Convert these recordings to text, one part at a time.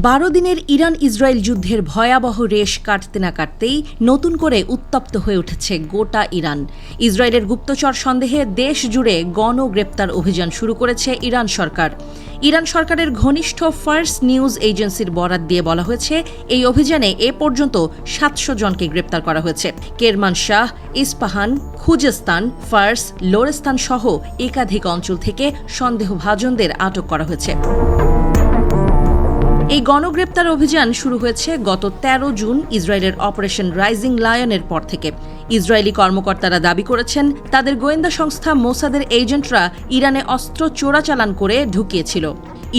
12 দিনের Iran Israel যুদ্ধের ভয়াবহ রেশ কাটতে না কাটতেই নতুন করে উত্তপ্ত হয়ে উঠেছে গোটা ইরান। ইসরায়েলের গুপ্তচর সন্দেহে দেশ জুড়ে গণগ্রেপ্তার অভিযান শুরু করেছে ইরান সরকার। ইরান সরকারের ঘনিষ্ঠ ফার্স নিউজ এজেন্সির বরাত দিয়ে বলা হয়েছে, এই অভিযানে এ পর্যন্ত 700 জনকে গ্রেপ্তার করা হয়েছে। Kermanshah, Isfahan, Khuzestan, Fars, Lorestan সহ একাধিক অঞ্চল থেকে সন্দেহভাজনদের আটক করা হয়েছে। এই গণগ্রেপ্তার অভিযান শুরু হয়েছে গত 13 জুন ইসরায়েলের অপারেশন রাইজিং লায়নের পর থেকে। ইসরায়েলি কর্মকর্তারা দাবি করেছেন, তাদের গোয়েন্দা সংস্থা মোসাদের এজেন্টরা ইরানে অস্ত্র চোরাচালান করে ঢুকিয়েছিল।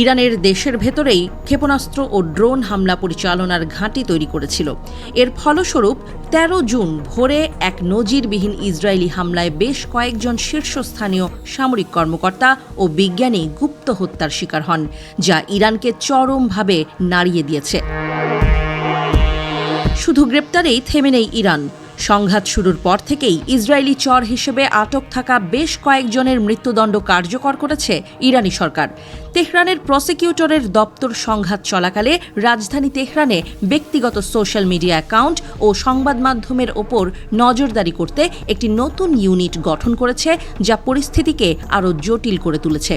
ইরানের দেশের ভেতরেই ক্ষেপণাস্ত্র ও ড্রোন হামলা পরিচালনার ঘাঁটি তৈরি করেছিল। এর ফলস্বরূপ 13 জুন ভোরে এক নজিরবিহীন ইসরায়েলি হামলায় বেশ কয়েকজন শীর্ষস্থানীয় সামরিক কর্মকর্তা ও বিজ্ঞানী গুপ্ত হত্যার শিকার হন, যা ইরানকে চরমভাবে নাড়িয়ে দিয়েছে। শুধু গ্রেপ্তারেই থেমে নেই ইরান। সংঘাত শুরুর পর থেকেই ইসরায়েলি চর হিসেবে আটক থাকা বেশ কয়েকজনের মৃত্যুদণ্ড কার্যকর করেছে ইরানি সরকার। তেহরানের প্রসিকিউটরের দপ্তর সংঘাত চলাকালে রাজধানী তেহরানে ব্যক্তিগত সোশ্যাল মিডিয়া অ্যাকাউন্ট ও সংবাদ মাধ্যমের ওপর নজরদারি করতে একটি নতুন ইউনিট গঠন করেছে, যা পরিস্থিতিকে আরও জটিল করে তুলেছে।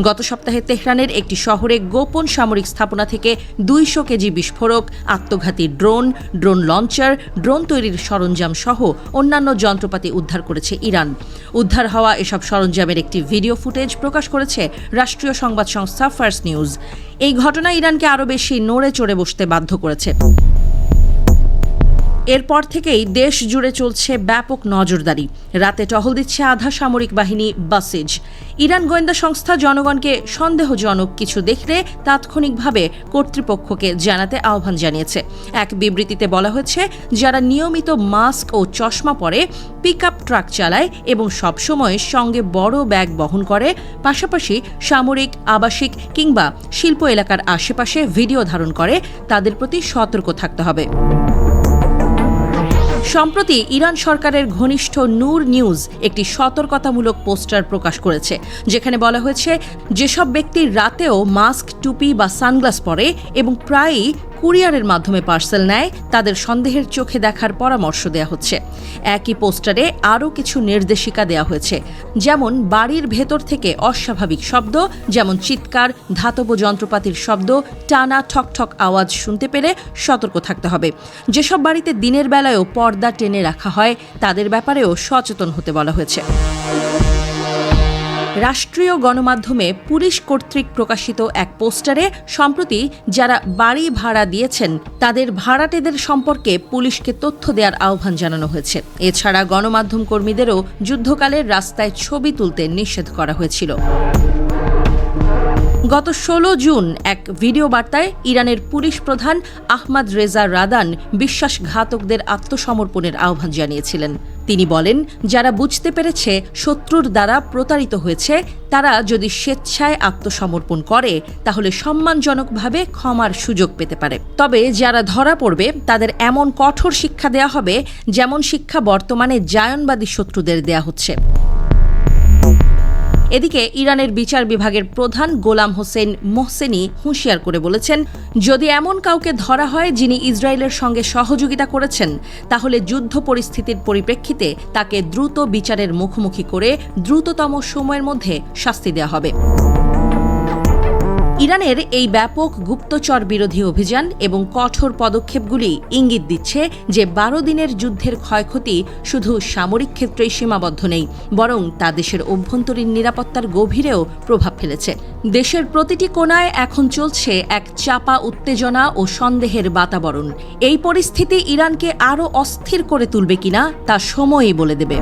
গত সপ্তাহে তেহরানের একটি শহরে গোপন সামরিক স্থাপনা থেকে 200 কেজি বিস্ফোরক, আত্মঘাতী ড্রোন লঞ্চার, ড্রোন তৈরির সরঞ্জাম সহ অন্যান্য যন্ত্রপাতি উদ্ধার করেছে ইরান। উদ্ধার হওয়া এসব সরঞ্জামের একটি ভিডিও ফুটেজ প্রকাশ করেছে রাষ্ট্রীয় সংবাদ সংস্থা ফার্স নিউজ। এই ঘটনা ইরানকে আরও বেশি নড়ে চড়ে বসতে বাধ্য করেছে। এরপর থেকেই দেশ জুড়ে চলছে ব্যাপক নজরদারি। রাতে টহল দিচ্ছে আধা সামরিক বাহিনী বাসিজ। ইরান গোয়েন্দা সংস্থা জনগণকে সন্দেহজনক কিছু দেখলে তাৎক্ষণিকভাবে কর্তৃপক্ষকে জানাতে আহ্বান জানিয়েছে। এক বিবৃতিতে বলা হয়েছে, যারা নিয়মিত মাস্ক ও চশমা পরে, পিকআপ ট্রাক চালায় এবং সবসময় সঙ্গে বড় ব্যাগ বহন করে, পাশাপাশি সামরিক, আবাসিক কিংবা শিল্প এলাকার আশেপাশে ভিডিও ধারণ করে, তাদের প্রতি সতর্ক থাকতে হবে। সম্প্রতি ইরান সরকারের ঘনিষ্ঠ নূর নিউজ একটি সতর্কতামূলক পোস্টার প্রকাশ করেছে, যেখানে বলা হয়েছে, যেসব ব্যক্তি রাতেও মাস্ক, টুপি বা সানগ্লাস পরে এবং প্রায়ই কুরিয়ারের মাধ্যমে পার্সেল নেয়, তাদের সন্দেহের চোখে দেখার পরামর্শ দেওয়া হচ্ছে। একই পোস্টারে আরও কিছু নির্দেশিকা দেওয়া হয়েছে, যেমন বাড়ির ভেতর থেকে অস্বাভাবিক শব্দ, যেমন চিৎকার, ধাতব যন্ত্রপাতির শব্দ, টানা ঠকঠক আওয়াজ শুনতে পেলে সতর্ক থাকতে হবে। যেসব বাড়িতে দিনের বেলায়ও পর্দা টেনে রাখা হয়, তাদের ব্যাপারেও সচেতন হতে বলা হয়েছে। রাষ্ট্রীয় গণমাধ্যমে পুলিশ কর্তৃক প্রকাশিত এক পোস্টারে সম্প্রতি যারা বাড়ি ভাড়া দিয়েছেন, তাদের ভাড়াটেদের সম্পর্কে পুলিশকে তথ্য দেওয়ার আহ্বান জানানো হয়েছে। এছাড়া গণমাধ্যম কর্মীদেরও যুদ্ধকালের রাস্তায় ছবি তুলতে নিষেধ করা হয়েছিল। গত 16 জুন এক ভিডিও বার্তায় ইরানের পুলিশ প্রধান আহমাদ রেজা রাদান বিশ্বাসঘাতকদের আত্মসমর্পণের আহ্বান জানিয়েছিলেন। তিনি বলেন, যারা বুঝতে পেরেছে শত্রুর দ্বারা প্রতারিত হয়েছে, তারা যদি স্বেচ্ছায় আত্মসমর্পণ করে, তাহলে সম্মানজনকভাবে ক্ষমার সুযোগ পেতে পারে। তবে যারা ধরা পড়বে, তাদের এমন কঠোর শিক্ষা দেয়া হবে, যেমন শিক্ষা বর্তমানে জায়নবাদী শত্রুদের দেয়া হচ্ছে। এদিকে ইরানের বিচার বিভাগের প্রধান গোলাম হোসেন মোহসেনি হুঁশিয়ার করে বলেছেন, যদি এমন কাউকে ধরা হয় যিনি ইসরায়েলের সঙ্গে সহযোগিতা করেছেন, তাহলে যুদ্ধ পরিস্থিতির পরিপ্রেক্ষিতে তাকে দ্রুত বিচারের মুখোমুখি করে দ্রুততম সময়ের মধ্যে শাস্তি দেওয়া হবে। ইরানের এই ব্যাপক গুপ্তচর বিরোধী অভিযান এবং কঠোর পদক্ষেপগুলি ইঙ্গিত দিচ্ছে যে 12 দিনের যুদ্ধের ক্ষয়ক্ষতি শুধু সামরিক ক্ষেত্রেই সীমাবদ্ধ নেই, বরং তা দেশের অভ্যন্তরীণ নিরাপত্তার গভীরেও প্রভাব ফেলেছে। দেশের প্রতিটি কোণায় এখন চলছে এক চাপা উত্তেজনা ও সন্দেহের বাতাবরণ। এই পরিস্থিতি ইরানকে আরও অস্থির করে তুলবে কিনা তা সময়ই বলে দেবে।